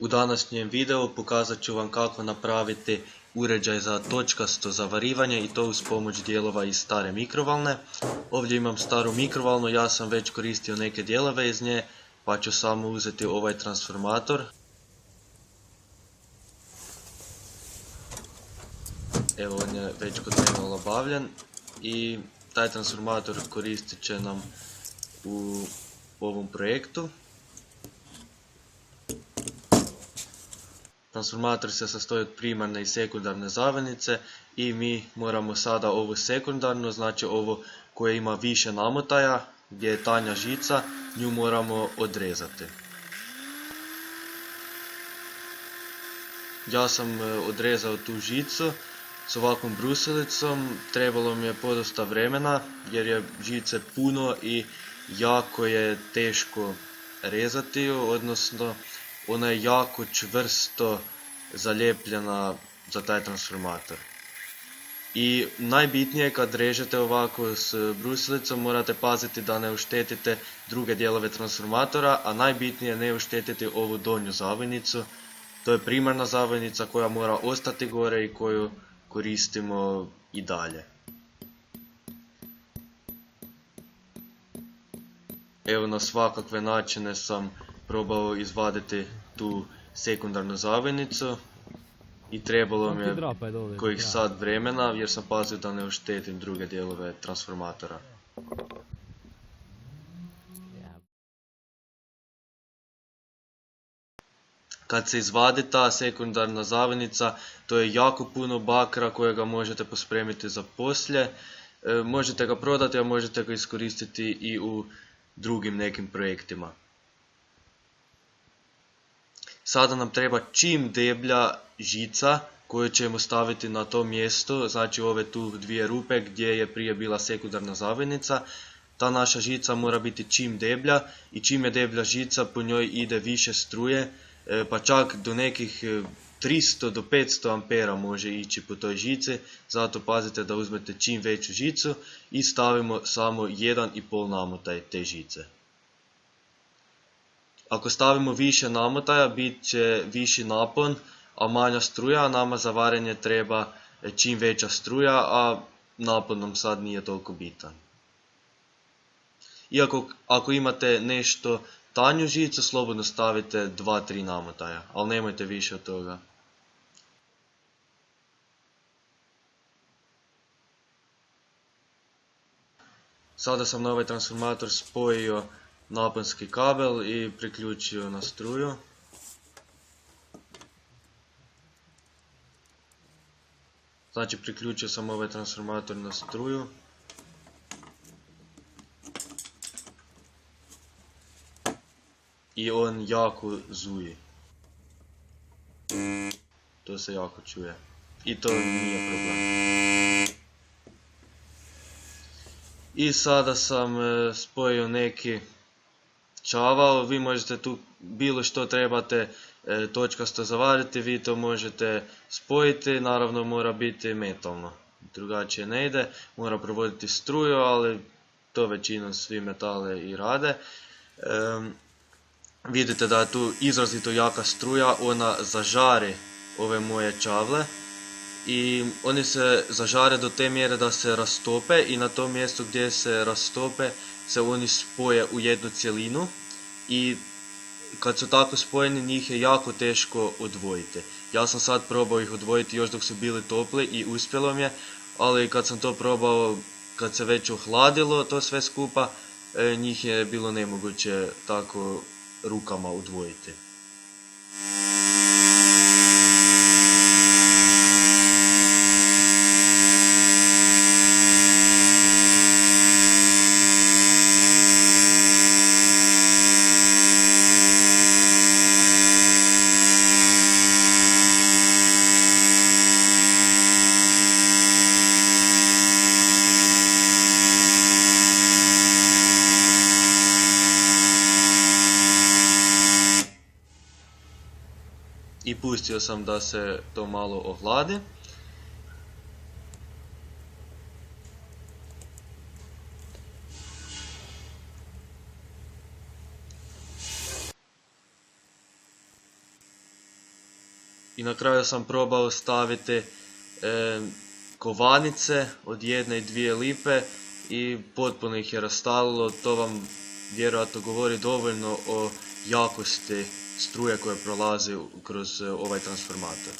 U današnjem videu pokazat ću vam kako napraviti uređaj za točkasto zavarivanje i to uz pomoć dijelova iz stare mikrovalne. Ovdje imam staru mikrovalnu, ja sam već koristio neke dijelove iz nje, pa ću samo uzeti ovaj transformator. Evo, on je već kod mene olabavljen i taj transformator koristit će nam u ovom projektu. Transformator se sastoji od primarne i sekundarne zaveznice i mi moramo sada ovu sekundarnu, znači ovo koje ima više namotaja, gdje je tanja žica, nju moramo odrezati. Ja sam odrezao tu žicu s ovakvom brusilicom, trebalo mi je podosta vremena jer je žice puno i jako je teško rezati ju, odnosno ona je jako čvrsto zalijepljena za taj transformator. I najbitnije je kad režete ovako s brusilicom morate paziti da ne oštetite druge dijelove transformatora, a najbitnije je ne oštetiti ovu donju zavojnicu. To je primarna zavojnica koja mora ostati gore i koju koristimo i dalje. Evo, na svakakve načine sam probao izvaditi tu sekundarnu zavojnicu i trebalo mi je kojih sat vremena jer sam pazio da ne oštetim druge dijelove transformatora. Kad se izvadi ta sekundarna zavojnica, to je jako puno bakra kojega možete pospremiti za poslije. Možete ga prodati, a možete ga iskoristiti i u drugim nekim projektima. Sada nam treba čim deblja žica koju ćemo staviti na to mjesto, znači ove tu dvije rupe gdje je prije bila sekundarna zavojnica. Ta naša žica mora biti čim deblja i čim je deblja žica po njoj ide više struje, pa čak do nekih 300 do 500 ampera može ići po toj žici, zato pazite da uzmete čim veću žicu i stavimo samo 1,5 namotaj te žice. Ako stavimo više namotaja, bit će viši napon, a manja struja, a nama za varenje treba čim veća struja, a napon nam sad nije toliko bitan. Iako ako imate nešto tanju žicu, slobodno stavite 2-3 namotaja, ali nemojte više od toga. Sada sam na ovaj transformator spojio naponski kabel i priključio na struju. Znači, priključio sam ovaj transformator na struju. I on jako zuji. To se jako čuje. I to nije problem. I sada sam spojio neki čavao. Vi možete tu bilo što trebate točkasto zavariti, vi to možete spojiti. Naravno mora biti metalno. Drugačije ne ide. Mora provoditi struju, ali to većinom svi metale i rade. Vidite da je tu izrazito jaka struja, ona zažari ove moje čavle i oni se zažare do te mjere da se rastope i na tom mjestu gdje se rastope se oni spoje u jednu cjelinu i kad su tako spojeni njih je jako teško odvojiti. Ja sam sad probao ih odvojiti još dok su bili topli i uspjelo mi je, ali kad sam to probao kad se već ohladilo to sve skupa, njih je bilo nemoguće tako rukama odvojiti. I pustio sam da se to malo ohladi. I na kraju sam probao staviti kovanice od 1 i 2 lipe i potpuno ih je rastalilo. To vam vjerojatno govori dovoljno o jakosti struje koja prolazi kroz ovaj transformator.